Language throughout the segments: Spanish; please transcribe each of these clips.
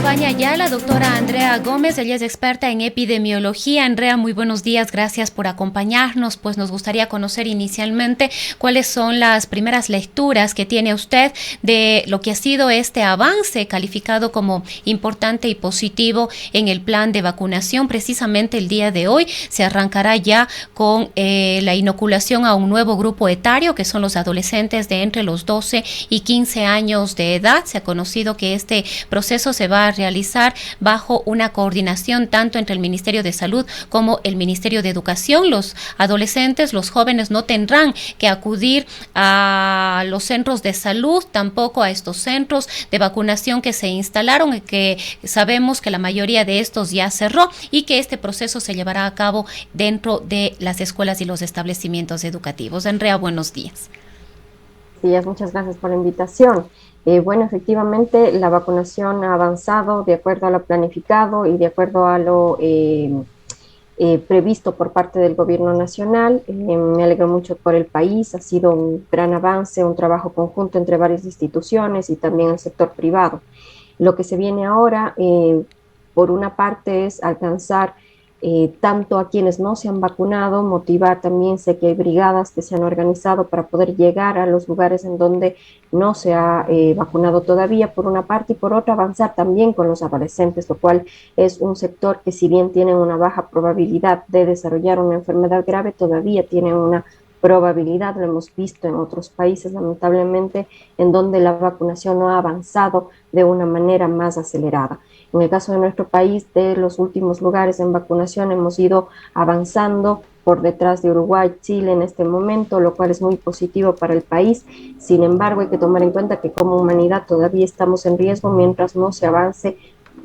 acompaña ya la doctora Andrea Gómez, ella es experta en epidemiología. Andrea, muy buenos días, gracias por acompañarnos. Pues nos gustaría conocer inicialmente cuáles son las primeras lecturas que tiene usted de lo que ha sido este avance calificado como importante y positivo en el plan de vacunación. Precisamente el día de hoy se arrancará ya con la inoculación a un nuevo grupo etario, que son los adolescentes de entre los 12 y 15 años de edad. Se ha conocido que este proceso se va a realizar bajo una coordinación tanto entre el Ministerio de Salud como el Ministerio de Educación. Los adolescentes, los jóvenes no tendrán que acudir a los centros de salud, tampoco a estos centros de vacunación que se instalaron y que sabemos que la mayoría de estos ya cerró, y que este proceso se llevará a cabo dentro de las escuelas y los establecimientos educativos. Andrea, buenos días. Muchas gracias por la invitación. Bueno, efectivamente, la vacunación ha avanzado de acuerdo a lo planificado y de acuerdo a lo previsto por parte del gobierno nacional. Me alegro mucho por el país, ha sido un gran avance, un trabajo conjunto entre varias instituciones y también el sector privado. Lo que se viene ahora, por una parte, es alcanzar tanto a quienes no se han vacunado, motivar también. Sé que hay brigadas que se han organizado para poder llegar a los lugares en donde no se ha vacunado todavía, por una parte, y por otra avanzar también con los adolescentes, lo cual es un sector que, si bien tienen una baja probabilidad de desarrollar una enfermedad grave, todavía tienen una probabilidad. Lo hemos visto en otros países, lamentablemente, en donde la vacunación no ha avanzado de una manera más acelerada. En el caso de nuestro país, de los últimos lugares en vacunación, hemos ido avanzando por detrás de Uruguay, Chile en este momento, lo cual es muy positivo para el país. Sin embargo, hay que tomar en cuenta que como humanidad todavía estamos en riesgo mientras no se avance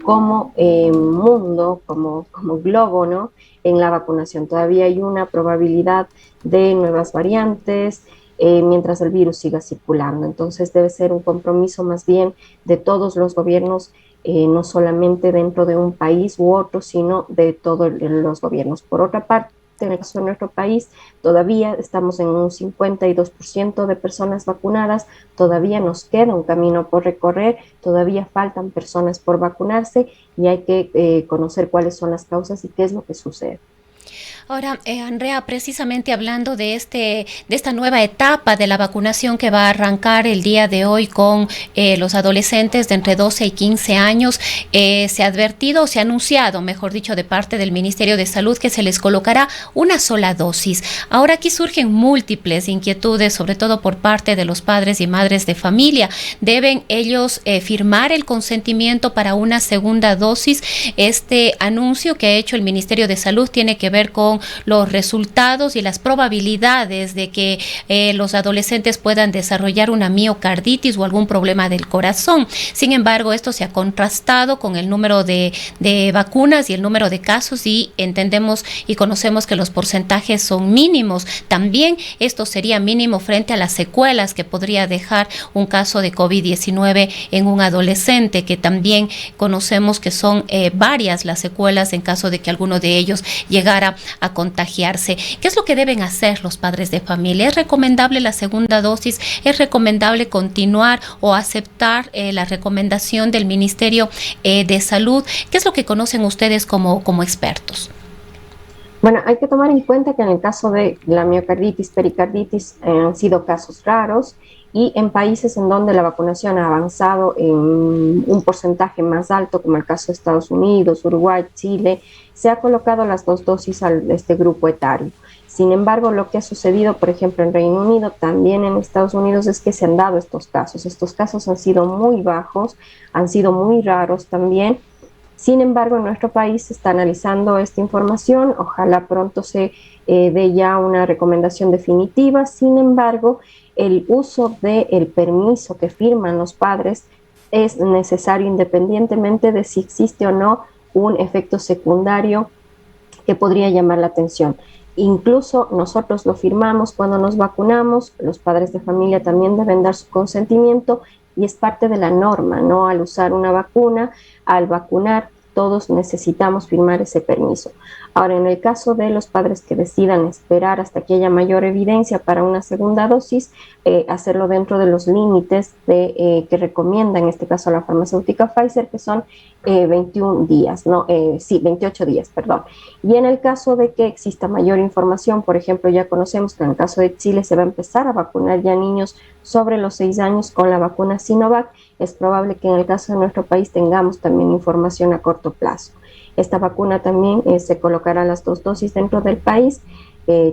como mundo, como globo, ¿no?, en la vacunación. Todavía hay una probabilidad de nuevas variantes mientras el virus siga circulando. Entonces debe ser un compromiso más bien de todos los gobiernos, no solamente dentro de un país u otro, sino de todos los gobiernos. Por otra parte, en el caso de nuestro país, todavía estamos en un 52% de personas vacunadas, todavía nos queda un camino por recorrer, todavía faltan personas por vacunarse, y hay que conocer cuáles son las causas y qué es lo que sucede. Ahora, Andrea, precisamente hablando de esta nueva etapa de la vacunación que va a arrancar el día de hoy con los adolescentes de entre 12 y 15 años, se ha advertido, o se ha anunciado, mejor dicho, de parte del Ministerio de Salud, que se les colocará una sola dosis. Ahora aquí surgen múltiples inquietudes, sobre todo por parte de los padres y madres de familia. ¿Deben ellos firmar el consentimiento para una segunda dosis? Este anuncio que ha hecho el Ministerio de Salud tiene que ver con los resultados y las probabilidades de que los adolescentes puedan desarrollar una miocarditis o algún problema del corazón. Sin embargo, esto se ha contrastado con el número de vacunas y el número de casos, y entendemos y conocemos que los porcentajes son mínimos. También esto sería mínimo frente a las secuelas que podría dejar un caso de COVID-19 en un adolescente, que también conocemos que son varias las secuelas en caso de que alguno de ellos llegara a contagiarse. ¿Qué es lo que deben hacer los padres de familia? ¿Es recomendable la segunda dosis? ¿Es recomendable continuar o aceptar la recomendación del Ministerio de Salud? ¿Qué es lo que conocen ustedes como expertos? Bueno, hay que tomar en cuenta que en el caso de la miocarditis, pericarditis, han sido casos raros, y en países en donde la vacunación ha avanzado en un porcentaje más alto, como el caso de Estados Unidos, Uruguay, Chile, se ha colocado las dos dosis a este grupo etario. Sin embargo, lo que ha sucedido, por ejemplo, en Reino Unido, también en Estados Unidos, es que se han dado estos casos. Estos casos han sido muy bajos, han sido muy raros también. Sin embargo, en nuestro país se está analizando esta información. Ojalá pronto se dé ya una recomendación definitiva. Sin embargo, el uso del permiso que firman los padres es necesario, independientemente de si existe o no un efecto secundario que podría llamar la atención. Incluso nosotros lo firmamos cuando nos vacunamos. Los padres de familia también deben dar su consentimiento, y es parte de la norma, ¿no? Al usar una vacuna, al vacunar, todos necesitamos firmar ese permiso. Ahora, en el caso de los padres que decidan esperar hasta que haya mayor evidencia para una segunda dosis, hacerlo dentro de los límites que recomienda, en este caso, la farmacéutica Pfizer, que son 21 días, no, sí, 28 días, perdón. Y en el caso de que exista mayor información, por ejemplo, ya conocemos que en el caso de Chile se va a empezar a vacunar ya niños sobre los 6 años con la vacuna Sinovac. Es probable que en el caso de nuestro país tengamos también información a corto plazo. Esta vacuna también se colocará las 2 dosis dentro del país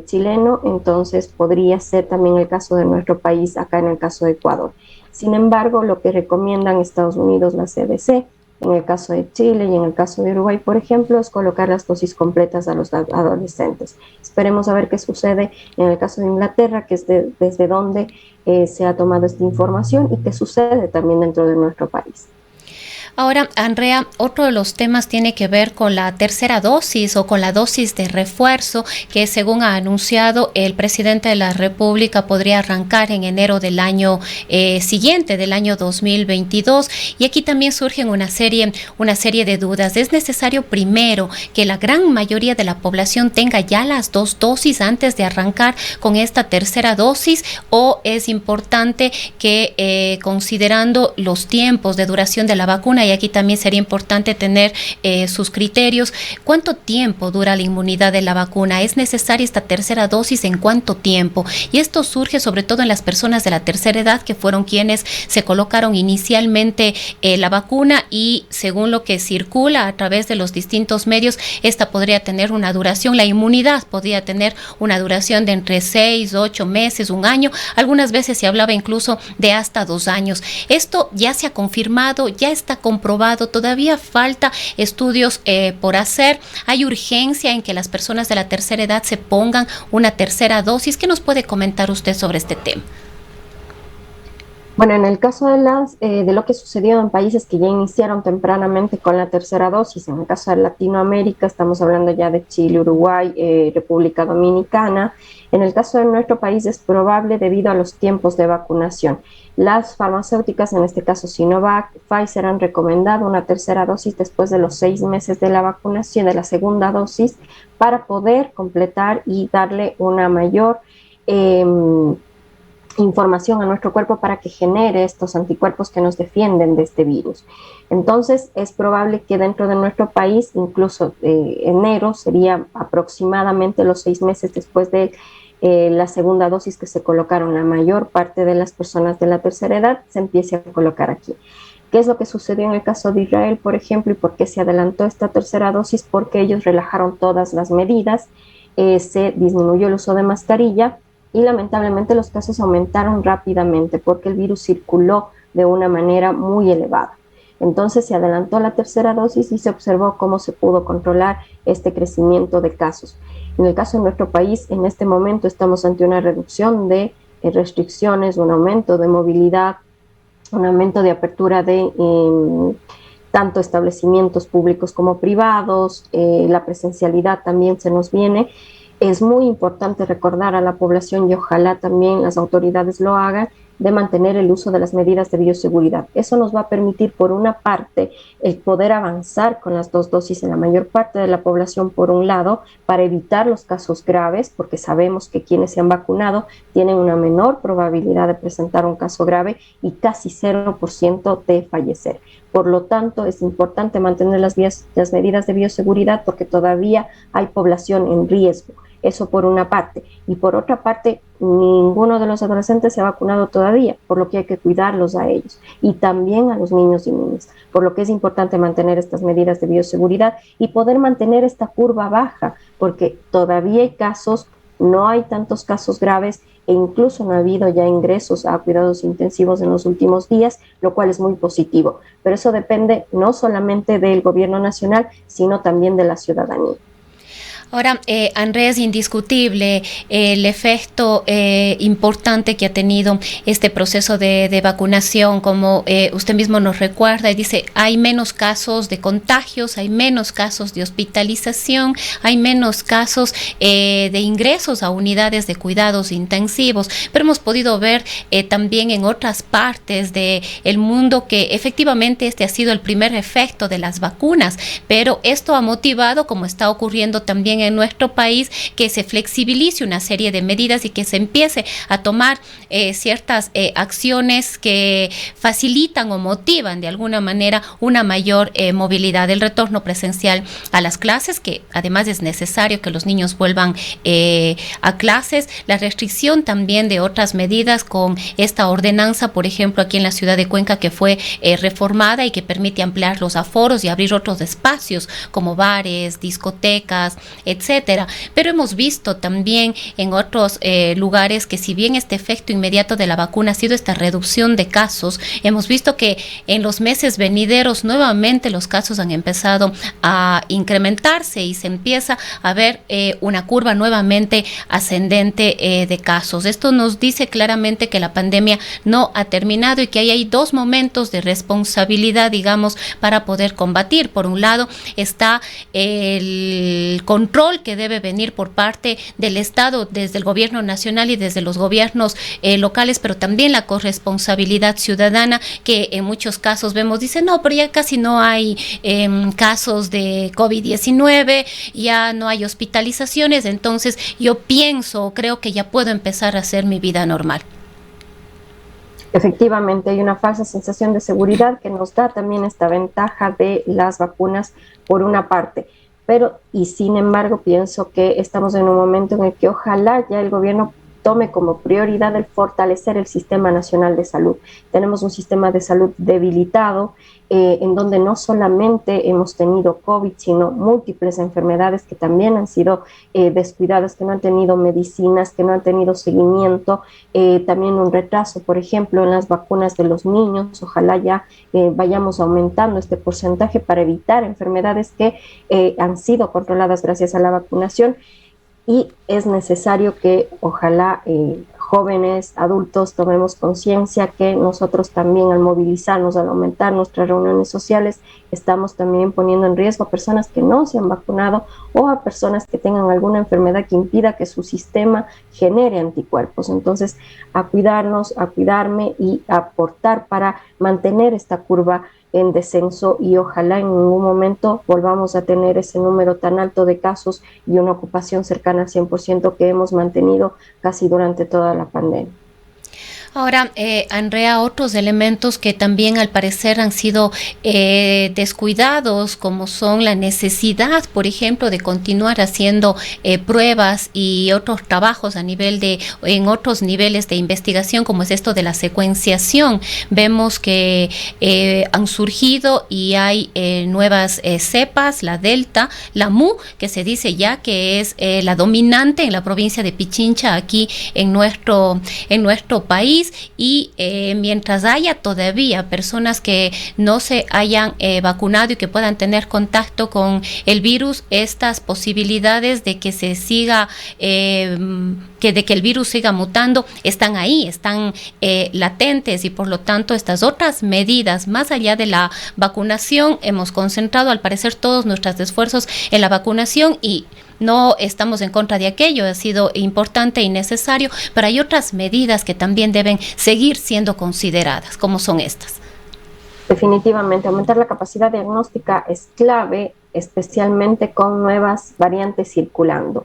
chileno, entonces podría ser también el caso de nuestro país acá en el caso de Ecuador. Sin embargo, lo que recomiendan Estados Unidos, la CDC, en el caso de Chile y en el caso de Uruguay, por ejemplo, es colocar las dosis completas a los adolescentes. Esperemos a ver qué sucede en el caso de Inglaterra, que es desde donde se ha tomado esta información, y qué sucede también dentro de nuestro país. Ahora, Andrea, otro de los temas tiene que ver con la tercera dosis o con la dosis de refuerzo que, según ha anunciado el presidente de la República, podría arrancar en enero del año siguiente, del año 2022. Y aquí también surgen una serie de dudas. ¿Es necesario primero que la gran mayoría de la población tenga ya las 2 dosis antes de arrancar con esta tercera dosis? ¿O es importante que, considerando los tiempos de duración de la vacuna, y aquí también sería importante tener sus criterios, cuánto tiempo dura la inmunidad de la vacuna? ¿Es necesaria esta tercera dosis en cuánto tiempo? Y esto surge sobre todo en las personas de la tercera edad, que fueron quienes se colocaron inicialmente la vacuna, y según lo que circula a través de los distintos medios, esta podría tener una duración, la inmunidad podría tener una duración de entre 6, 8 meses, 1 año, algunas veces se hablaba incluso de hasta 2 años. Esto ya se ha confirmado, ya está comprobado, todavía falta estudios por hacer. Hay urgencia en que las personas de la tercera edad se pongan una tercera dosis. ¿Qué nos puede comentar usted sobre este tema? Bueno, en el caso de lo que sucedió en países que ya iniciaron tempranamente con la tercera dosis, en el caso de Latinoamérica, estamos hablando ya de Chile, Uruguay, República Dominicana. En el caso de nuestro país es probable debido a los tiempos de vacunación. Las farmacéuticas, en este caso Sinovac, Pfizer, han recomendado una tercera dosis después de los 6 meses de la vacunación, de la segunda dosis, para poder completar y darle una mayor información a nuestro cuerpo para que genere estos anticuerpos que nos defienden de este virus. Entonces, es probable que dentro de nuestro país, incluso enero, sería aproximadamente los 6 meses después de la segunda dosis que se colocaron la mayor parte de las personas de la tercera edad, se empiece a colocar aquí. ¿Qué es lo que sucedió en el caso de Israel, por ejemplo, y por qué se adelantó esta tercera dosis? Porque ellos relajaron todas las medidas, se disminuyó el uso de mascarilla, y lamentablemente los casos aumentaron rápidamente porque el virus circuló de una manera muy elevada. Entonces se adelantó la tercera dosis y se observó cómo se pudo controlar este crecimiento de casos. En el caso de nuestro país, en este momento estamos ante una reducción de restricciones, un aumento de movilidad, un aumento de apertura de tanto establecimientos públicos como privados, la presencialidad también se nos viene. Es muy importante recordar a la población, y ojalá también las autoridades lo hagan, de mantener el uso de las medidas de bioseguridad. Eso nos va a permitir, por una parte, el poder avanzar con las 2 dosis en la mayor parte de la población, por un lado, para evitar los casos graves, porque sabemos que quienes se han vacunado tienen una menor probabilidad de presentar un caso grave y casi 0% de fallecer. Por lo tanto, es importante mantener las medidas de bioseguridad porque todavía hay población en riesgo. Eso por una parte. Y por otra parte, ninguno de los adolescentes se ha vacunado todavía, por lo que hay que cuidarlos a ellos. Y también a los niños y niñas, por lo que es importante mantener estas medidas de bioseguridad y poder mantener esta curva baja, porque todavía hay casos, no hay tantos casos graves, e incluso no ha habido ya ingresos a cuidados intensivos en los últimos días, lo cual es muy positivo. Pero eso depende no solamente del gobierno nacional, sino también de la ciudadanía. Ahora, Andrés, indiscutible el efecto importante que ha tenido este proceso de vacunación, como usted mismo nos recuerda y dice, hay menos casos de contagios, hay menos casos de hospitalización, hay menos casos de ingresos a unidades de cuidados intensivos, pero hemos podido ver también en otras partes del mundo que efectivamente este ha sido el primer efecto de las vacunas, pero esto ha motivado, como está ocurriendo también también en nuestro país, que se flexibilice una serie de medidas y que se empiece a tomar ciertas acciones que facilitan o motivan de alguna manera una mayor movilidad, el retorno presencial a las clases, que además es necesario que los niños vuelvan a clases, la restricción también de otras medidas con esta ordenanza, por ejemplo, aquí en la ciudad de Cuenca, que fue reformada y que permite ampliar los aforos y abrir otros espacios como bares, discotecas, etcétera. Pero hemos visto también en otros lugares que, si bien este efecto inmediato de la vacuna ha sido esta reducción de casos, hemos visto que en los meses venideros nuevamente los casos han empezado a incrementarse y se empieza a ver una curva nuevamente ascendente de casos. Esto nos dice claramente que la pandemia no ha terminado y que hay dos momentos de responsabilidad, digamos, para poder combatir. Por un lado está el control que debe venir por parte del Estado, desde el gobierno nacional y desde los gobiernos locales, pero también la corresponsabilidad ciudadana, que en muchos casos vemos, dicen, no, pero ya casi no hay casos de COVID-19, ya no hay hospitalizaciones, entonces yo pienso, creo que ya puedo empezar a hacer mi vida normal. Efectivamente, hay una falsa sensación de seguridad que nos da también esta ventaja de las vacunas por una parte, pero y sin embargo pienso que estamos en un momento en el que ojalá ya el gobierno tome como prioridad el fortalecer el sistema nacional de salud. Tenemos un sistema de salud debilitado, en donde no solamente hemos tenido COVID, sino múltiples enfermedades que también han sido descuidadas, que no han tenido medicinas, que no han tenido seguimiento, también un retraso, por ejemplo, en las vacunas de los niños. Ojalá ya vayamos aumentando este porcentaje para evitar enfermedades que han sido controladas gracias a la vacunación. Y es necesario que ojalá jóvenes, adultos, tomemos conciencia que nosotros también, al movilizarnos, al aumentar nuestras reuniones sociales, estamos también poniendo en riesgo a personas que no se han vacunado o a personas que tengan alguna enfermedad que impida que su sistema genere anticuerpos. Entonces, a cuidarnos, a cuidarme y a aportar para mantener esta curva en descenso, y ojalá en ningún momento volvamos a tener ese número tan alto de casos y una ocupación cercana al 100% que hemos mantenido casi durante toda la pandemia. Ahora, Andrea, otros elementos que también al parecer han sido descuidados, como son la necesidad, por ejemplo, de continuar haciendo pruebas y otros trabajos en otros niveles de investigación, como es esto de la secuenciación. Vemos que han surgido y hay nuevas cepas, la Delta, la Mu, que se dice ya que es la dominante en la provincia de Pichincha, aquí en nuestro país. Y mientras haya todavía personas que no se hayan vacunado y que puedan tener contacto con el virus, estas posibilidades de que se siga de que el virus siga mutando están ahí, están latentes, y por lo tanto estas otras medidas, más allá de la vacunación, hemos concentrado al parecer todos nuestros esfuerzos en la vacunación, y no estamos en contra de aquello, ha sido importante y necesario, pero hay otras medidas que también deben seguir siendo consideradas, como son estas. Definitivamente, aumentar la capacidad diagnóstica es clave, especialmente con nuevas variantes circulando.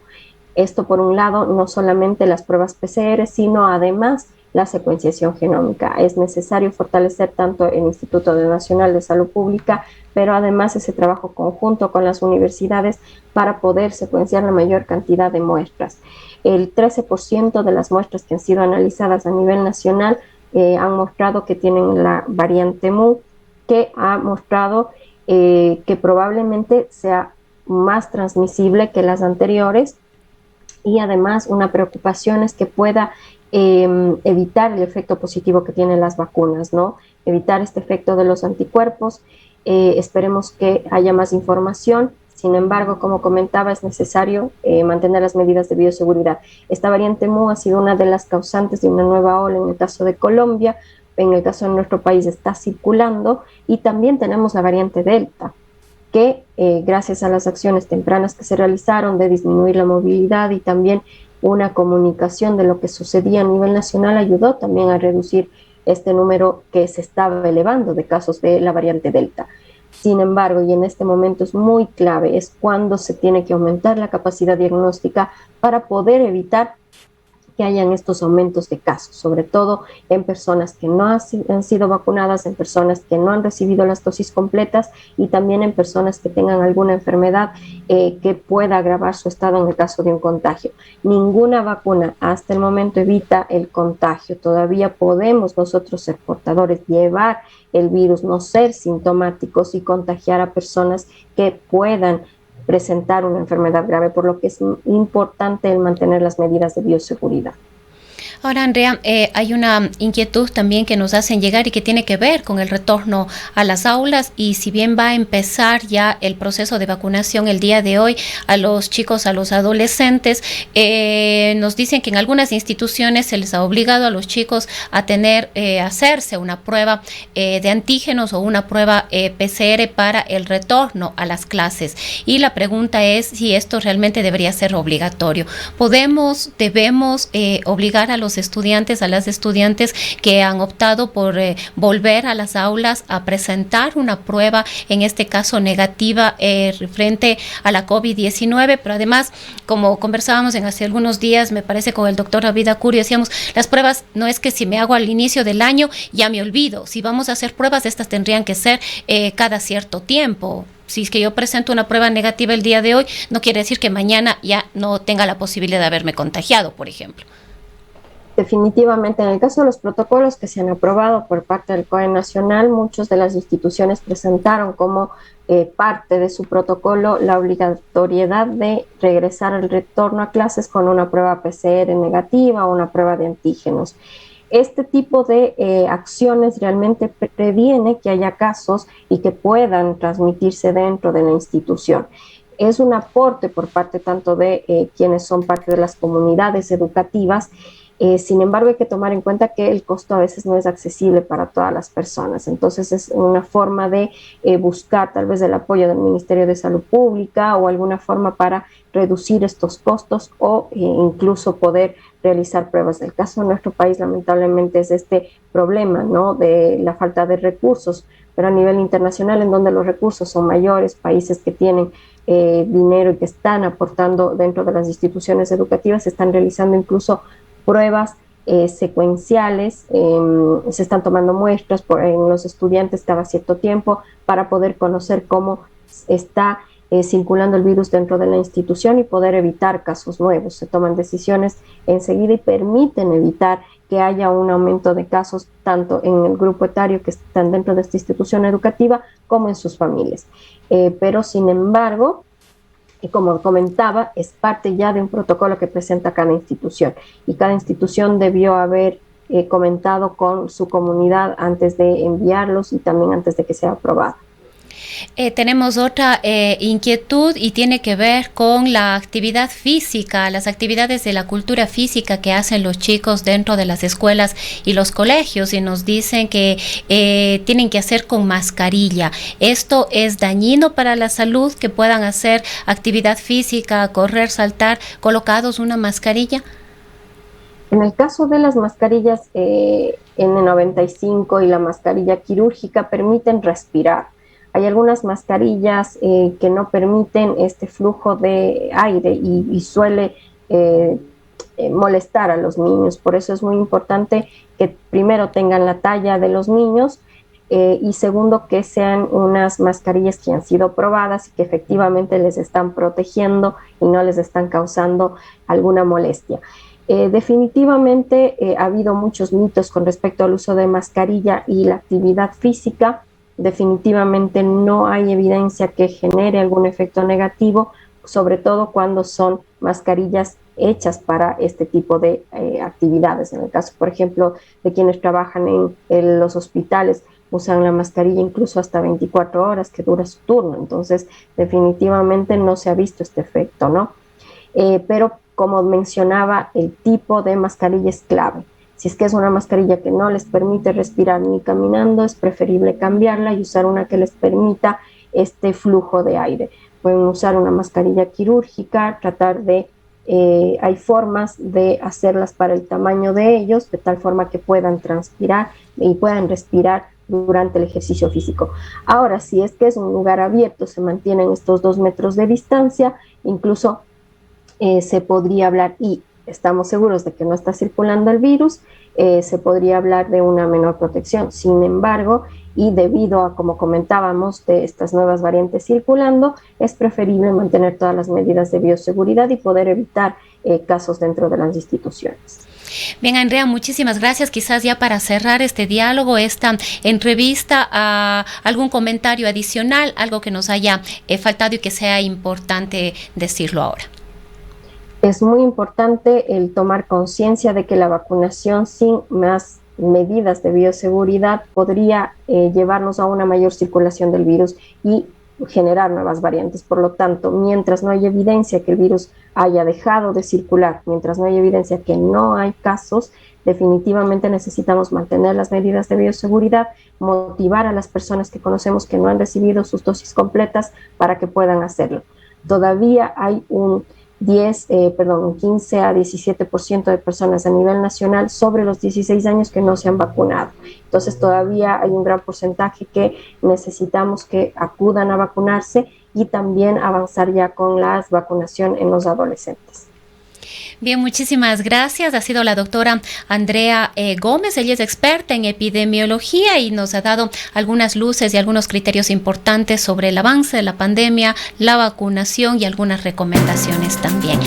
Esto, por un lado, no solamente las pruebas PCR, sino además la secuenciación genómica. Es necesario fortalecer tanto el Instituto Nacional de Salud Pública, pero además ese trabajo conjunto con las universidades para poder secuenciar la mayor cantidad de muestras. El 13% de las muestras que han sido analizadas a nivel nacional han mostrado que tienen la variante Mu, que ha mostrado que probablemente sea más transmisible que las anteriores, y además una preocupación es que pueda evitar el efecto positivo que tienen las vacunas, ¿no? Evitar este efecto de los anticuerpos. Esperemos que haya más información. Sin embargo, como comentaba, es necesario mantener las medidas de bioseguridad. Esta variante Mu ha sido una de las causantes de una nueva ola en el caso de Colombia. En el caso de nuestro país está circulando, y también tenemos la variante Delta, que gracias a las acciones tempranas que se realizaron de disminuir la movilidad y también una comunicación de lo que sucedía a nivel nacional, ayudó también a reducir este número que se estaba elevando de casos de la variante Delta. Sin embargo, y en este momento es muy clave, es cuando se tiene que aumentar la capacidad diagnóstica para poder evitar que hayan estos aumentos de casos, sobre todo en personas que no han sido vacunadas, en personas que no han recibido las dosis completas y también en personas que tengan alguna enfermedad que pueda agravar su estado en el caso de un contagio. Ninguna vacuna hasta el momento evita el contagio. Todavía podemos nosotros ser portadores, llevar el virus, no ser sintomáticos y contagiar a personas que puedan presentar una enfermedad grave, por lo que es importante el mantener las medidas de bioseguridad. Ahora, Andrea, hay una inquietud también que nos hacen llegar y que tiene que ver con el retorno a las aulas, y si bien va a empezar ya el proceso de vacunación el día de hoy a los chicos, a los adolescentes, nos dicen que en algunas instituciones se les ha obligado a los chicos a hacerse una prueba de antígenos o una prueba PCR para el retorno a las clases. Y la pregunta es si esto realmente debería ser obligatorio. Debemos obligar a los estudiantes, a las estudiantes que han optado por volver a las aulas a presentar una prueba, en este caso negativa, frente a la COVID-19, pero además, como conversábamos en hace algunos días, me parece con el doctor David Acurio, decíamos, las pruebas no es que si me hago al inicio del año ya me olvido, si vamos a hacer pruebas, estas tendrían que ser cada cierto tiempo. Si es que yo presento una prueba negativa el día de hoy, no quiere decir que mañana ya no tenga la posibilidad de haberme contagiado, por ejemplo. Definitivamente, en el caso de los protocolos que se han aprobado por parte del COE Nacional, muchas de las instituciones presentaron como parte de su protocolo la obligatoriedad de regresar al retorno a clases con una prueba PCR negativa o una prueba de antígenos. Este tipo de acciones realmente previene que haya casos y que puedan transmitirse dentro de la institución. Es un aporte por parte tanto de quienes son parte de las comunidades educativas. Sin embargo, hay que tomar en cuenta que el costo a veces no es accesible para todas las personas. Entonces, es una forma de buscar tal vez el apoyo del Ministerio de Salud Pública o alguna forma para reducir estos costos o incluso poder realizar pruebas. El caso de nuestro país, lamentablemente, es este problema, ¿no?, de la falta de recursos, pero a nivel internacional, en donde los recursos son mayores, países que tienen dinero y que están aportando dentro de las instituciones educativas, se están realizando incluso pruebas secuenciales, se están tomando muestras en los estudiantes cada cierto tiempo para poder conocer cómo está circulando el virus dentro de la institución y poder evitar casos nuevos. Se toman decisiones enseguida y permiten evitar que haya un aumento de casos tanto en el grupo etario que están dentro de esta institución educativa como en sus familias. Pero sin embargo, y como comentaba, es parte ya de un protocolo que presenta cada institución y cada institución debió haber comentado con su comunidad antes de enviarlos y también antes de que sea aprobado. Tenemos otra inquietud y tiene que ver con la actividad física, las actividades de la cultura física que hacen los chicos dentro de las escuelas y los colegios, y nos dicen que tienen que hacer con mascarilla. ¿Esto es dañino para la salud, que puedan hacer actividad física, correr, saltar, colocados una mascarilla? En el caso de las mascarillas N95 y la mascarilla quirúrgica permiten respirar. Hay algunas mascarillas que no permiten este flujo de aire y suele molestar a los niños. Por eso es muy importante que primero tengan la talla de los niños y segundo que sean unas mascarillas que han sido probadas y que efectivamente les están protegiendo y no les están causando alguna molestia. Definitivamente ha habido muchos mitos con respecto al uso de mascarilla y la actividad física. Definitivamente no hay evidencia que genere algún efecto negativo, sobre todo cuando son mascarillas hechas para este tipo de actividades. En el caso, por ejemplo, de quienes trabajan en los hospitales, usan la mascarilla incluso hasta 24 horas que dura su turno. Entonces, definitivamente no se ha visto este efecto, ¿no? Pero como mencionaba, el tipo de mascarilla es clave. Si es que es una mascarilla que no les permite respirar ni caminando, es preferible cambiarla y usar una que les permita este flujo de aire. Pueden usar una mascarilla quirúrgica, tratar de, hay formas de hacerlas para el tamaño de ellos, de tal forma que puedan transpirar y puedan respirar durante el ejercicio físico. Ahora, si es que es un lugar abierto, se mantienen estos 2 metros de distancia, incluso se podría hablar, y estamos seguros de que no está circulando el virus, se podría hablar de una menor protección. Sin embargo, y debido a, como comentábamos, de estas nuevas variantes circulando, es preferible mantener todas las medidas de bioseguridad y poder evitar casos dentro de las instituciones. Bien, Andrea, muchísimas gracias. Quizás ya para cerrar este diálogo, esta entrevista, algún comentario adicional, algo que nos haya faltado y que sea importante decirlo ahora. Es muy importante el tomar conciencia de que la vacunación sin más medidas de bioseguridad podría llevarnos a una mayor circulación del virus y generar nuevas variantes. Por lo tanto, mientras no haya evidencia que el virus haya dejado de circular, mientras no haya evidencia que no hay casos, definitivamente necesitamos mantener las medidas de bioseguridad, motivar a las personas que conocemos que no han recibido sus dosis completas para que puedan hacerlo. Todavía hay un 15 a 17% de personas a nivel nacional sobre los 16 años que no se han vacunado. Entonces todavía hay un gran porcentaje que necesitamos que acudan a vacunarse y también avanzar ya con la vacunación en los adolescentes. Bien, muchísimas gracias. Ha sido la doctora Andrea Gómez. Ella es experta en epidemiología y nos ha dado algunas luces y algunos criterios importantes sobre el avance de la pandemia, la vacunación y algunas recomendaciones también.